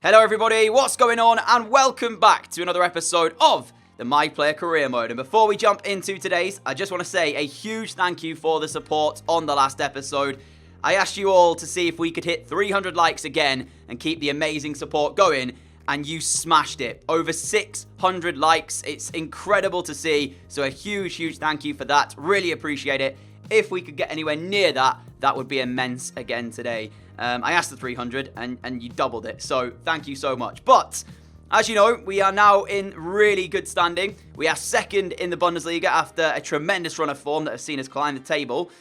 Hello everybody, what's going on? And welcome back to another episode of the My Player Career Mode. And before we jump into today's, I just want to say a huge thank you for the support on the last episode. I asked you all to see if we could hit 300 likes again and keep the amazing support going, and you smashed it. Over 600 likes. It's incredible to see, so a huge thank you for that. Really appreciate it. If we could get anywhere near that, that would be immense again today. I asked for 300 and you doubled it, so thank you so much. But as you know, we are now in really good standing. We are second in the Bundesliga after a tremendous run of form that has seen us climb the table.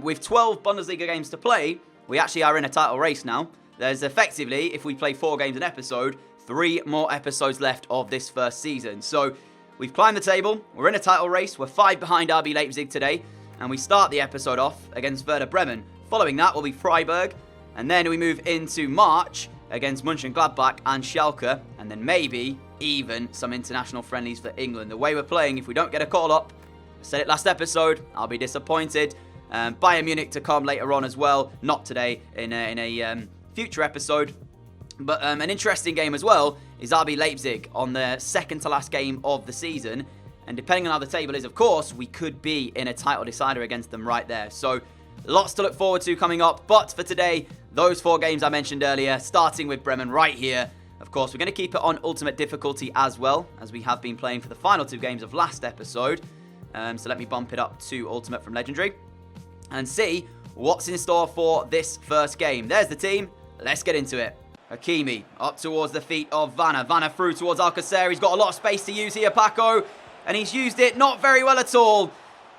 With 12 Bundesliga games to play, we actually are in a title race now. There's effectively, if we play 4 games an episode, 3 more episodes left of this first season. So we've climbed the table, we're in a title race, we're 5 behind RB Leipzig today, and we start the episode off against Werder Bremen. Following that will be Freiburg, and then we move into March against Mönchengladbach and Schalke, and then maybe even some international friendlies for England. The way we're playing, if we don't get a call up, I said it last episode, I'll be disappointed. Bayern Munich to come later on as well, not today, in a future episode. But an interesting game as well is RB Leipzig on the second to last game of the season. And depending on how the table is, of course, we could be in a title decider against them right there. So lots to look forward to coming up. But for today, those 4 games I mentioned earlier, starting with Bremen right here. Of course, we're going to keep it on ultimate difficulty as well, as we have been playing for the final 2 games of last episode. So let me bump it up to ultimate from legendary and see what's in store for this first game. There's the team. Let's get into it. Hakimi up towards the feet of Vanna. Vanna through towards Alcacer. He's got a lot of space to use here, Paco. And he's used it not very well at all.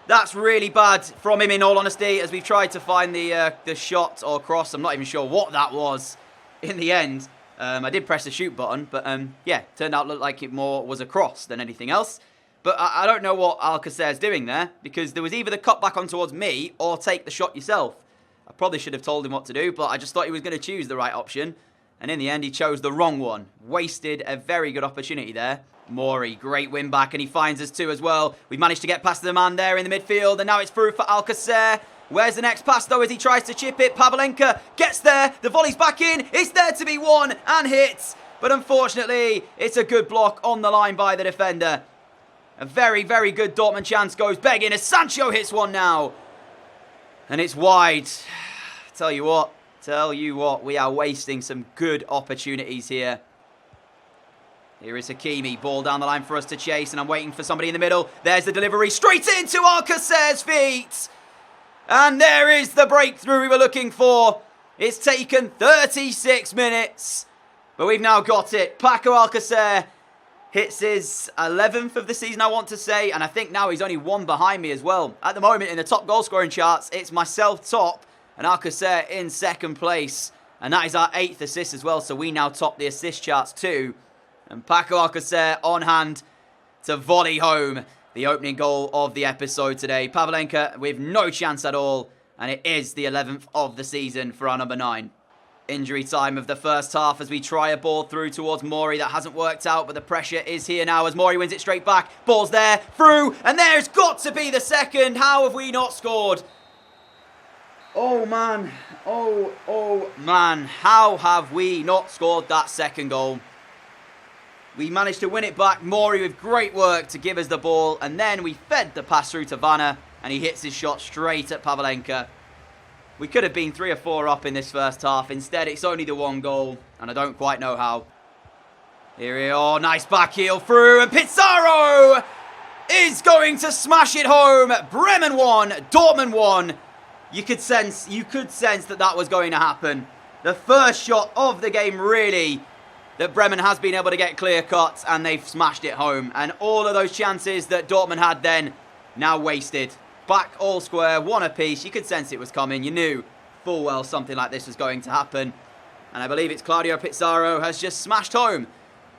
That's really bad from him, in all honesty, as we've tried to find the shot or cross. I'm not even sure what that was in the end. I did press the shoot button, but yeah, turned out looked like it more was a cross than anything else. But I don't know what Alcacer's doing there, because there was either the cut back on towards me or take the shot yourself. I probably should have told him what to do, but I just thought he was going to choose the right option. And in the end, he chose the wrong one. Wasted a very good opportunity there. Mori, great win back, and he finds us too as well. We've managed to get past the man there in the midfield, and now it's through for Alcacer. Where's the next pass, though, as he tries to chip it? Pavlenka gets there. The volley's back in. It's there to be won and hits. But unfortunately, it's a good block on the line by the defender. A very good Dortmund chance goes begging as Sancho hits one now. And it's wide. Tell you what, we are wasting some good opportunities here. Here is Hakimi, ball down the line for us to chase, and I'm waiting for somebody in the middle. There's the delivery, straight into Alcacer's feet. And there is the breakthrough we were looking for. It's taken 36 minutes, but we've now got it. Paco Alcacer hits his 11th of the season, I want to say, and I think now he's only 1 behind me as well. At the moment, in the top goal scoring charts, it's myself top, and Alcacer in 2nd place. And that is our 8th assist as well, so we now top the assist charts too. And Paco Alcacer on hand to volley home the opening goal of the episode today. Pavlenka with no chance at all, and it is the 11th of the season for our number 9. Injury time of the first half as we try a ball through towards Mori. That hasn't worked out, but the pressure is here now as Mori wins it straight back. Ball's there, through, and there's got to be the second. How have we not scored? Oh man, oh man, how have we not scored that second goal? We managed to win it back. Mori with great work to give us the ball. And then we fed the pass through to Vanna. And he hits his shot straight at Pavlenka. We could have been 3 or 4 up in this first half. Instead, it's only the 1 goal. And I don't quite know how. Here we are. Nice back heel through. And Pizarro is going to smash it home. Bremen 1. Dortmund 1. You could sense that was going to happen. The first shot of the game, really, that Bremen has been able to get clear cuts, and they've smashed it home. And all of those chances that Dortmund had then, now wasted. Back all square, 1 apiece. You could sense it was coming. You knew full well something like this was going to happen. And I believe it's Claudio Pizarro has just smashed home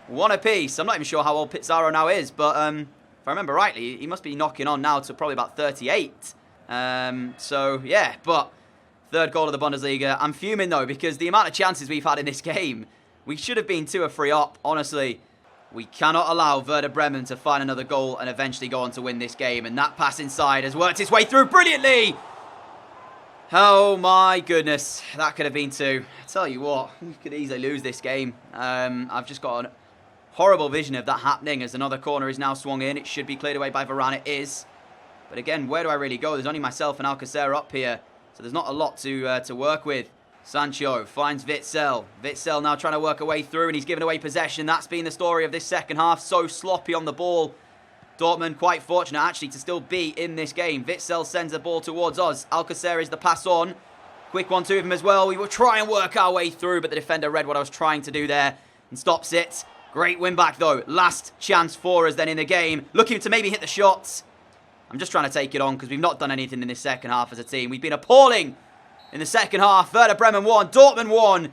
1 apiece. I'm not even sure how old Pizarro now is, but if I remember rightly, he must be knocking on now to probably about 38. So, yeah, but 3rd goal of the Bundesliga. I'm fuming, though, because the amount of chances we've had in this game, we should have been 2 or 3 up, honestly. We cannot allow Werder Bremen to find another goal and eventually go on to win this game. And that pass inside has worked its way through brilliantly. Oh my goodness, that could have been 2. I tell you what, we could easily lose this game. I've just got a horrible vision of that happening as another corner is now swung in. It should be cleared away by Varane. It is. But again, where do I really go? There's only myself and Alcacer up here, so there's not a lot to work with. Sancho finds Witsel. Witsel now trying to work a way through, and he's given away possession. That's been the story of this second half. So sloppy on the ball. Dortmund quite fortunate actually to still be in this game. Witsel sends the ball towards us. Alcacer is the pass on. Quick 1-2 of him as well. We will try and work our way through, but the defender read what I was trying to do there and stops it. Great win back though. Last chance for us then in the game. Looking to maybe hit the shots. I'm just trying to take it on because we've not done anything in this second half as a team. We've been appalling in the second half. Werder Bremen 1, Dortmund 1.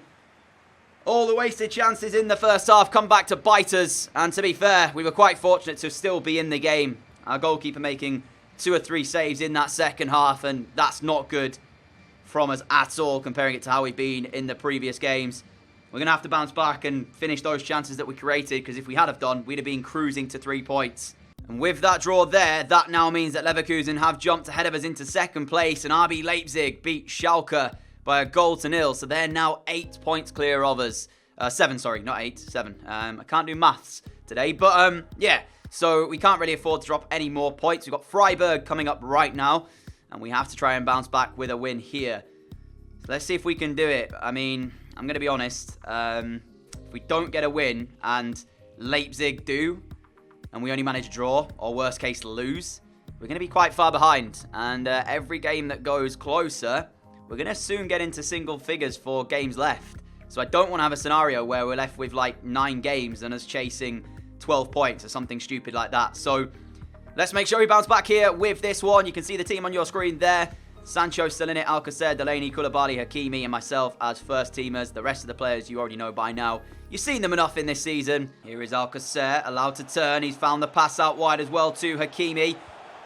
All the wasted chances in the first half come back to bite us. And to be fair, we were quite fortunate to still be in the game. Our goalkeeper making 2 or 3 saves in that second half. And that's not good from us at all, comparing it to how we've been in the previous games. We're going to have to bounce back and finish those chances that we created. Because if we had have done, we'd have been cruising to 3 points. And with that draw there, that now means that Leverkusen have jumped ahead of us into second place. And RB Leipzig beat Schalke by a 0-0, so they're now 8 points clear of us. 7, sorry, not 8, 7. I can't do maths today, but yeah. So we can't really afford to drop any more points. We've got Freiburg coming up right now, and we have to try and bounce back with a win here. So let's see if we can do it. I mean, I'm going to be honest. If we don't get a win, and Leipzig do, and we only manage to draw, or worst case, lose, we're going to be quite far behind. And every game that goes closer, we're going to soon get into single figures for games left. So I don't want to have a scenario where we're left with like 9 games and us chasing 12 points or something stupid like that. So let's make sure we bounce back here with this one. You can see the team on your screen there. Sancho still in it, Alcacer, Delaney, Koulibaly, Hakimi, and myself as first teamers. The rest of the players you already know by now. You've seen them enough in this season. Here is Alcacer, allowed to turn. He's found the pass out wide as well to Hakimi.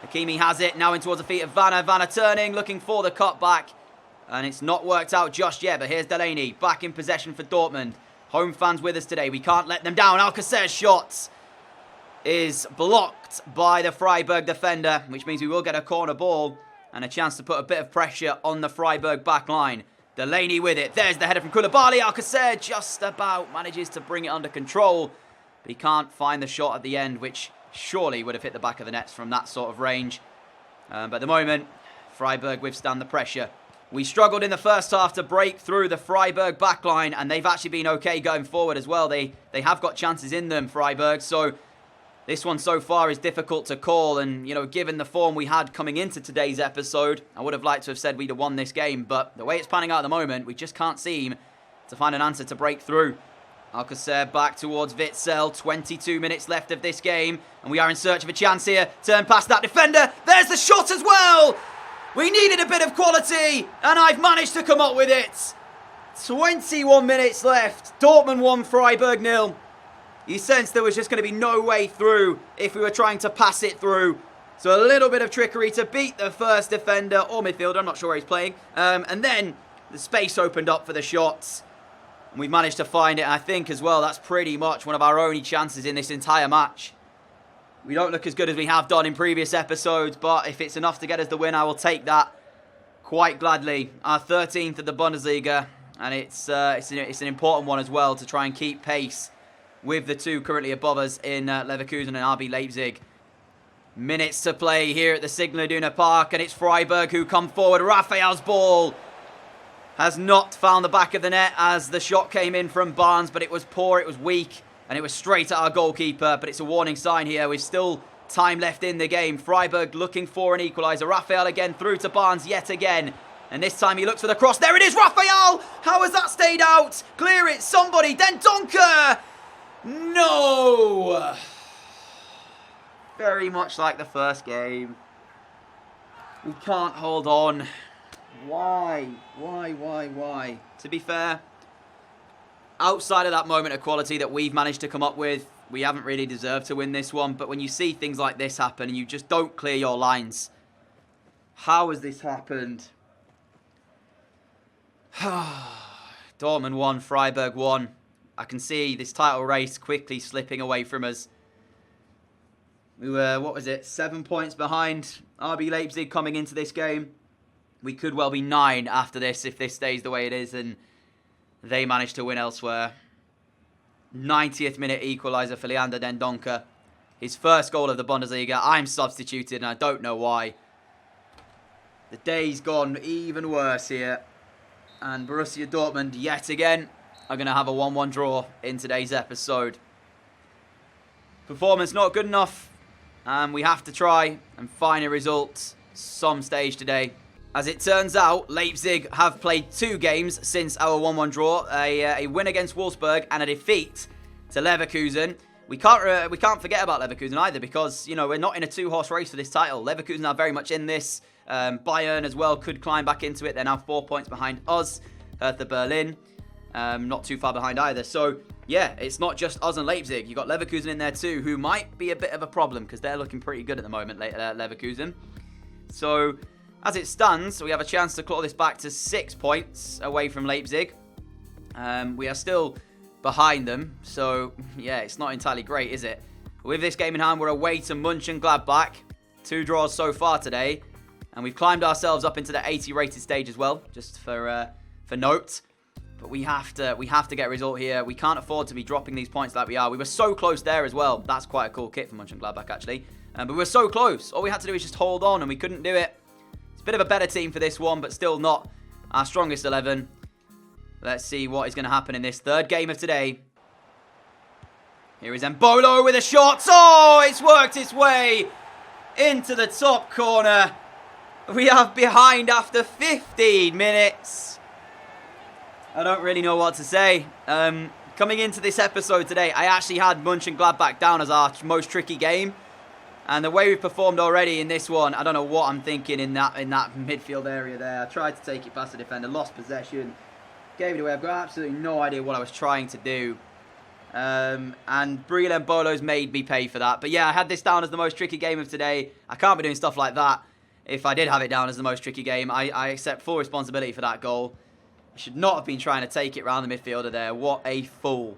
Hakimi has it, now in towards the feet of Vanna. Vanna turning, looking for the cutback. And it's not worked out just yet, but here's Delaney back in possession for Dortmund. Home fans with us today. We can't let them down. Alcacer's shot is blocked by the Freiburg defender, which means we will get a corner ball and a chance to put a bit of pressure on the Freiburg back line. Delaney with it. There's the header from Koulibaly. Alcacer just about manages to bring it under control, but he can't find the shot at the end, which surely would have hit the back of the nets from that sort of range. But at the moment, Freiburg withstand the pressure. We struggled in the first half to break through the Freiburg backline, and they've actually been okay going forward as well. They have got chances in them, Freiburg, so this one so far is difficult to call. And, you know, given the form we had coming into today's episode, I would have liked to have said we'd have won this game, but the way it's panning out at the moment, we just can't seem to find an answer to break through. Alcacer back towards Witsel. 22 minutes left of this game, and we are in search of a chance here. Turn past that defender. There's the shot as well! We needed a bit of quality, and I've managed to come up with it. 21 minutes left. Dortmund 1, Freiburg 0. You sensed there was just going to be no way through if we were trying to pass it through. So a little bit of trickery to beat the first defender or midfielder. I'm not sure where he's playing. And then the space opened up for the shots. And we've managed to find it. And I think as well, that's pretty much one of our only chances in this entire match. We don't look as good as we have done in previous episodes, but if it's enough to get us the win, I will take that quite gladly. Our 13th of the Bundesliga, and it's an important one as well to try and keep pace with the two currently above us in Leverkusen and RB Leipzig. Minutes to play here at the Signal Iduna Park, and it's Freiburg who come forward. Raphael's ball has not found the back of the net as the shot came in from Barnes, but it was poor, it was weak. And it was straight at our goalkeeper, but it's a warning sign here. We've still time left in the game. Freiburg looking for an equaliser. Raphael again through to Barnes yet again. And this time he looks for the cross. There it is, Raphael! How has that stayed out? Clear it, somebody. Then Donker! No! Very much like the first game. We can't hold on. Why? Why? To be fair, outside of that moment of quality that we've managed to come up with, we haven't really deserved to win this one. But when you see things like this happen and you just don't clear your lines, how has this happened? Dortmund 1, Freiburg 1. I can see this title race quickly slipping away from us. We were, 7 points behind RB Leipzig coming into this game. We could well be 9 after this if this stays the way it is and they manage to win elsewhere. 90th minute equaliser for Leander Dendoncker. His first goal of the Bundesliga. I'm substituted and I don't know why. The day's gone even worse here. And Borussia Dortmund, yet again, are going to have a 1-1 draw in today's episode. Performance not good enough. And we have to try and find a result some stage today. As it turns out, Leipzig have played 2 games since our 1-1 draw. A win against Wolfsburg and a defeat to Leverkusen. We can't forget about Leverkusen either because, you know, we're not in a 2-horse race for this title. Leverkusen are very much in this. Bayern as well could climb back into it. They're now 4 points behind us. Hertha Berlin, not too far behind either. So, yeah, it's not just us and Leipzig. You've got Leverkusen in there too, who might be a bit of a problem because they're looking pretty good at the moment, Leverkusen. So, as it stands, we have a chance to claw this back to 6 points away from Leipzig. We are still behind them, so yeah, it's not entirely great, is it? With this game in hand, we're away to Mönchengladbach. 2 draws so far today, and we've climbed ourselves up into the 80 rated stage as well, just for note. But we have to get a result here. We can't afford to be dropping these points like we are. We were so close there as well. That's quite a cool kit for Mönchengladbach actually. But we were so close. All we had to do was just hold on, and we couldn't do it. It's a bit of a better team for this one, but still not our strongest 11. Let's see what is going to happen in this 3rd game of today. Here is Mbolo with a shot. Oh, it's worked its way into the top corner. We are behind after 15 minutes. I don't really know what to say. Coming into this episode today, I actually had Mönchengladbach down as our most tricky game. And the way we've performed already in this one, I don't know what I'm thinking in that midfield area there. I tried to take it past the defender, lost possession, gave it away. I've got absolutely no idea what I was trying to do. And Breel Mbolo's made me pay for that. But yeah, I had this down as the most tricky game of today. I can't be doing stuff like that. If I did have it down as the most tricky game, I accept full responsibility for that goal. I should not have been trying to take it round the midfielder there. What a fool.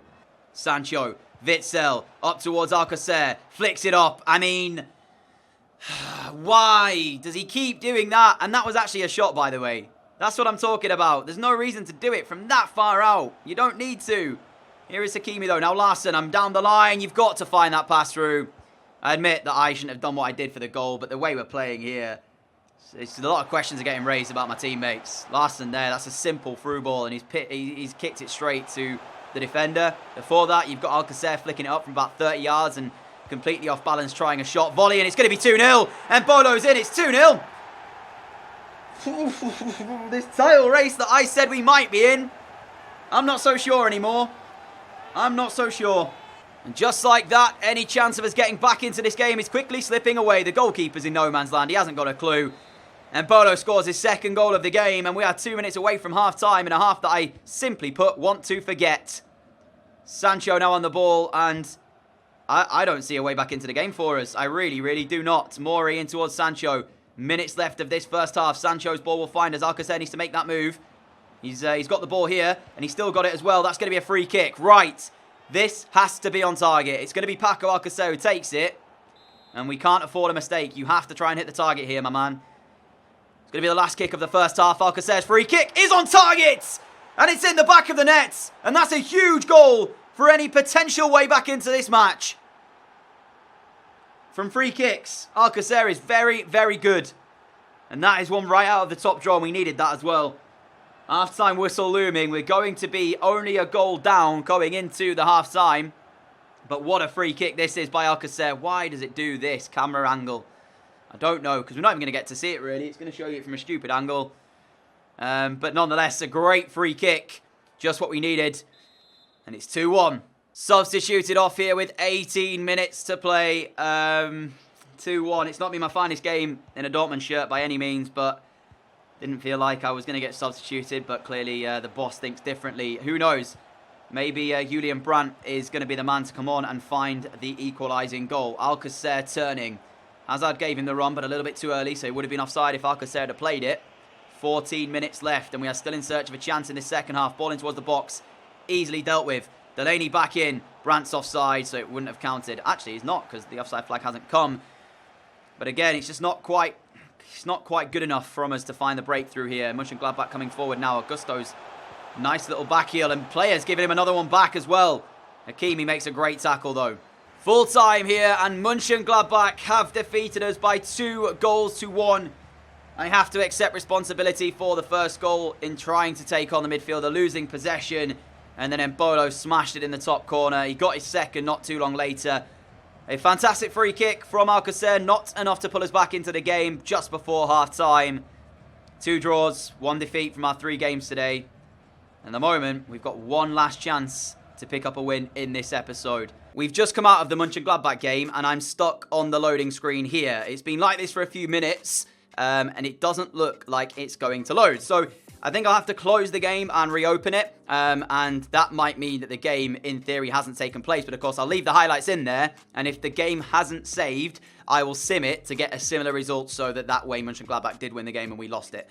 Sancho, Witsel, up towards Alcacer, flicks it up. I mean, why does he keep doing that? And that was actually a shot, by the way. That's what I'm talking about. There's no reason to do it from that far out. You don't need to. Here is Hakimi, though. Now, Larson, I'm down the line. You've got to find that pass through. I admit that I shouldn't have done what I did for the goal, but the way we're playing here, it's a lot of questions are getting raised about my teammates. Larson there, that's a simple through ball, and he's kicked it straight to the defender. Before that, you've got Alcacer flicking it up from about 30 yards and completely off balance, trying a shot volley, and it's going to be 2-0. And Mbolo's in, it's 2-0. This title race that I said we might be in, I'm not so sure anymore. I'm not so sure. And just like that, any chance of us getting back into this game is quickly slipping away. The goalkeeper's in no man's land. He hasn't got a clue. And Mbolo scores his 2nd goal of the game, and we are 2 minutes away from half-time in a half that I simply put want to forget. Sancho now on the ball, and I don't see a way back into the game for us. I really, really do not. Mori in towards Sancho. Minutes left of this first half. Sancho's ball will find us. Alcacer needs to make that move. He's got the ball here, and he's still got it as well. That's going to be a free kick. Right. This has to be on target. It's going to be Paco Alcacer who takes it. And we can't afford a mistake. You have to try and hit the target here, my man. It's going to be the last kick of the first half. Alcacer's free kick is on target! And it's in the back of the net. And that's a huge goal for any potential way back into this match. From free kicks, Alcacer is very, very good. And that is one right out of the top draw. We needed that as well. Half-time whistle looming. We're going to be only a goal down going into the half-time. But what a free kick this is by Alcacer. Why does it do this camera angle? I don't know, because we're not even going to get to see it, really. It's going to show you it from a stupid angle. But nonetheless, a great free kick. Just what we needed. And it's 2-1. Substituted off here with 18 minutes to play. 2-1. It's not been my finest game in a Dortmund shirt by any means, but didn't feel like I was going to get substituted. But clearly the boss thinks differently. Who knows? Maybe Julian Brandt is going to be the man to come on and find the equalising goal. Alcacer turning. Hazard gave him the run, but a little bit too early, so he would have been offside if Alcacer had played it. 14 minutes left, and we are still in search of a chance in this second half. Ball in towards the box. Easily dealt with. Delaney back in. Brandt's offside, so it wouldn't have counted. Actually, he's not, because the offside flag hasn't come. But again, it's just not quite It's not quite good enough from us to find the breakthrough here. Mönchengladbach coming forward now. Augusto's nice little back heel, and players giving him another one back as well. Hakimi makes a great tackle though. Full time here, and Mönchengladbach have defeated us by 2-1. I have to accept responsibility for the first goal in trying to take on the midfielder, losing possession, and then Embolo smashed it in the top corner. He got his second not too long later. A fantastic free kick from Alcacer, not enough to pull us back into the game just before half-time. 2 draws, 1 defeat from our 3 games today. At the moment, we've got one last chance to pick up a win in this episode. We've just come out of the Mönchengladbach game, and I'm stuck on the loading screen here. It's been like this for a few minutes, and it doesn't look like it's going to load. So I think I'll have to close the game and reopen it, and that might mean that the game, in theory, hasn't taken place. But of course, I'll leave the highlights in there, and if the game hasn't saved, I will sim it to get a similar result so that way Mönchengladbach did win the game and we lost it.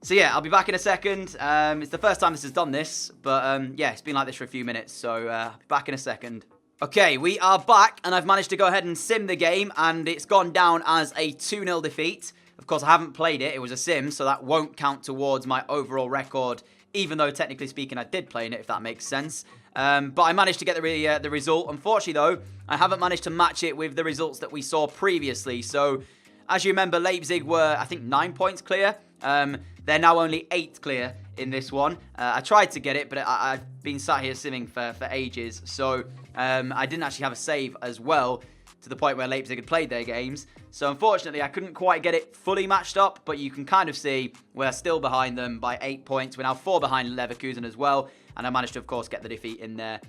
So yeah, I'll be back in a second. It's the first time this has done this, but yeah, it's been like this for a few minutes, so I'll be back in a second. Okay, we are back, and I've managed to go ahead and sim the game, and it's gone down as a 2-0 defeat. Of course, I haven't played it. It was a sim, so that won't count towards my overall record, even though, technically speaking, I did play in it, if that makes sense. But I managed to get the result. Unfortunately, though, I haven't managed to match it with the results that we saw previously. So, as you remember, Leipzig were, I think, 9 points clear. They're now only 8 clear in this one. I tried to get it, but I've been sat here simming for ages. So, I didn't actually have a save as well, to the point where Leipzig had played their games. So unfortunately, I couldn't quite get it fully matched up, but you can kind of see we're still behind them by 8 points. We're now 4 behind Leverkusen as well, and I managed to, of course, get the defeat in there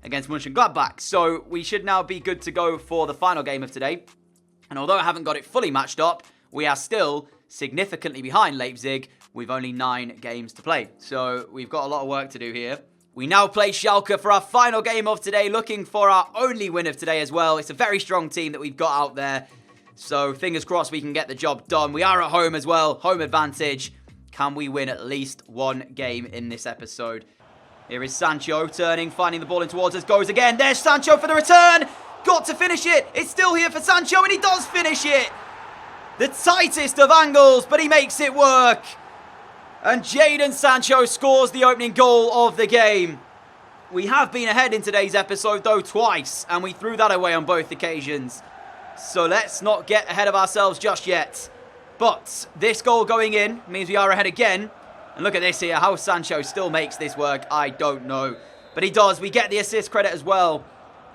against Mönchengladbach. So we should now be good to go for the final game of today. And although I haven't got it fully matched up, we are still significantly behind Leipzig with only 9 games to play. So we've got a lot of work to do here. We now play Schalke for our final game of today, looking for our only win of today as well. It's a very strong team that we've got out there, so fingers crossed we can get the job done. We are at home as well, home advantage. Can we win at least 1 game in this episode? Here is Sancho turning, finding the ball in towards us, goes again. There's Sancho for the return. Got to finish it. It's still here for Sancho, and he does finish it. The tightest of angles, but he makes it work. And Jadon Sancho scores the opening goal of the game. We have been ahead in today's episode, though, twice, and we threw that away on both occasions. So let's not get ahead of ourselves just yet. But this goal going in means we are ahead again. And look at this here, how Sancho still makes this work, I don't know. But he does. We get the assist credit as well.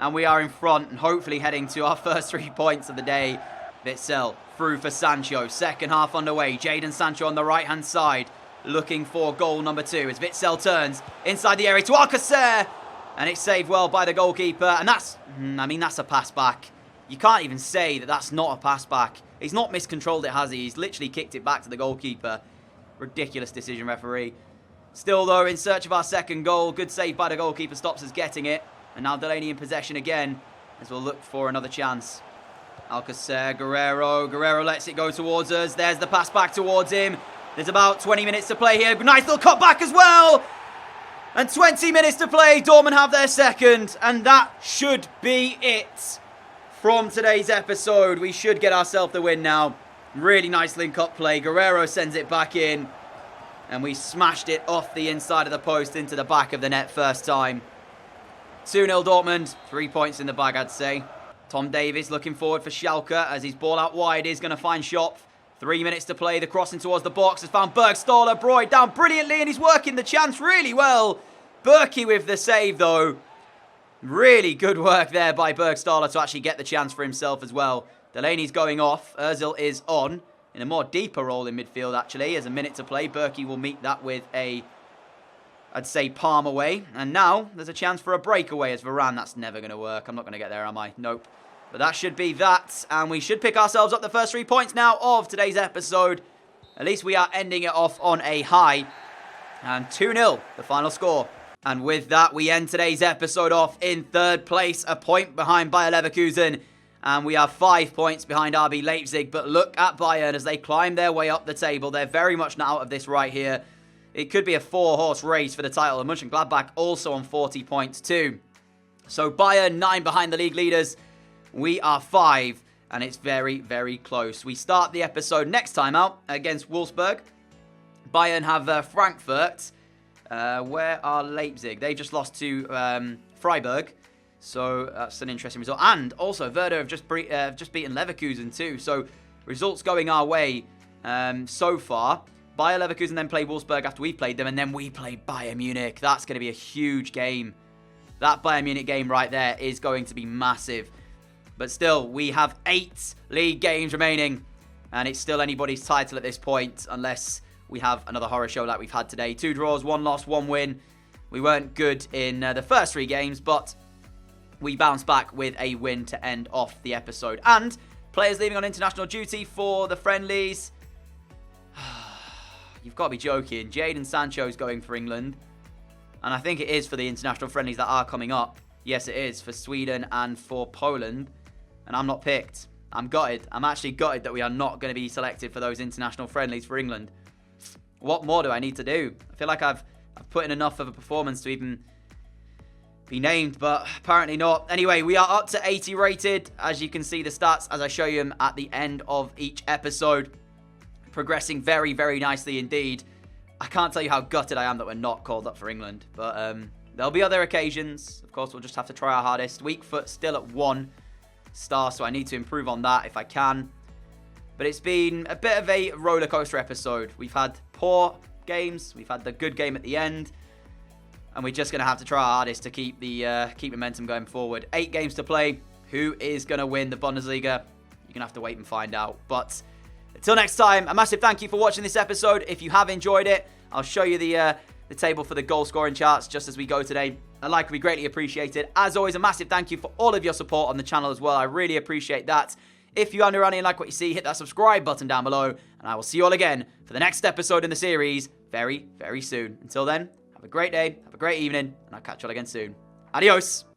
And we are in front and hopefully heading to our first 3 points of the day. Witsel through for Sancho. Second half underway. Jadon Sancho on the right-hand side, looking for goal number 2 as Witsel turns inside the area to Alcacer, and it's saved well by the goalkeeper. And that's a pass back. You can't even say that that's not a pass back. He's not miscontrolled it, has he? He's literally kicked it back to the goalkeeper. Ridiculous decision, referee. Still, though, in search of our second goal. Good save by the goalkeeper, stops us getting it. And now Delaney in possession again, as we'll look for another chance. Alcacer, Guerrero lets it go towards us. There's the pass back towards him. There's about 20 minutes to play here. Nice little cut back as well. And 20 minutes to play. Dortmund have their second. And that should be it from today's episode. We should get ourselves the win now. Really nice link-up play. Guerrero sends it back in. And we smashed it off the inside of the post into the back of the net first time. 2-0 Dortmund. 3 points in the bag, I'd say. Tom Davies looking forward for Schalke as his ball out wide is going to find Schopf. 3 minutes to play. The crossing towards the box has found Bergstaller. Broyd down brilliantly, and he's working the chance really well. Berkey with the save, though. Really good work there by Bergstaller to actually get the chance for himself as well. Delaney's going off. Ozil is on in a more deeper role in midfield, actually. There's a minute to play. Berkey will meet that with a, I'd say, palm away. And now there's a chance for a breakaway as Varane. That's never going to work. I'm not going to get there, am I? Nope. But that should be that, and we should pick ourselves up the first 3 points now of today's episode. At least we are ending it off on a high. And 2-0, the final score. And with that, we end today's episode off in 3rd place, a point behind Bayer Leverkusen. And we are 5 points behind RB Leipzig. But look at Bayern as they climb their way up the table. They're very much not out of this right here. It could be a 4-horse race for the title. And Mönchengladbach also on 40 points too. So Bayern 9 behind the league leaders. We are 5. and it's very, very close. We start the episode next time out against Wolfsburg. Bayern have Frankfurt. Where are Leipzig? They just lost to Freiburg. So that's an interesting result. And also, Werder have just beaten Leverkusen too. So results going our way so far. Bayer Leverkusen then play Wolfsburg after we played them. And then we play Bayern Munich. That's going to be a huge game. That Bayern Munich game right there is going to be massive. But still, we have 8 league games remaining. And it's still anybody's title at this point. Unless we have another horror show like we've had today. 2 draws, 1 loss, 1 win. We weren't good in the first 3 games. But we bounced back with a win to end off the episode. And players leaving on international duty for the friendlies. You've got to be joking. Jadon Sancho's going for England. And I think it is for the international friendlies that are coming up. Yes, it is for Sweden and for Poland. And I'm not picked. I'm gutted. I'm actually gutted that we are not going to be selected for those international friendlies for England. What more do I need to do? I feel like I've put in enough of a performance to even be named, but apparently not. Anyway, we are up to 80 rated. As you can see the stats as I show you them at the end of each episode. Progressing very, very nicely indeed. I can't tell you how gutted I am that we're not called up for England. But there'll be other occasions. Of course, we'll just have to try our hardest. Weak foot still at 1 star, so I need to improve on that if I can. But it's been a bit of a roller coaster episode. We've had poor games. We've had the good game at the end. And we're just going to have to try our hardest to keep the keep momentum going forward. 8 games to play. Who is going to win the Bundesliga? You're going to have to wait and find out. But until next time, a massive thank you for watching this episode. If you have enjoyed it, I'll show you the table for the goal scoring charts just as we go today. A like would be greatly appreciated. As always, a massive thank you for all of your support on the channel as well. I really appreciate that. If you are new around here and like what you see, hit that subscribe button down below. And I will see you all again for the next episode in the series very, very soon. Until then, have a great day, have a great evening, and I'll catch you all again soon. Adios!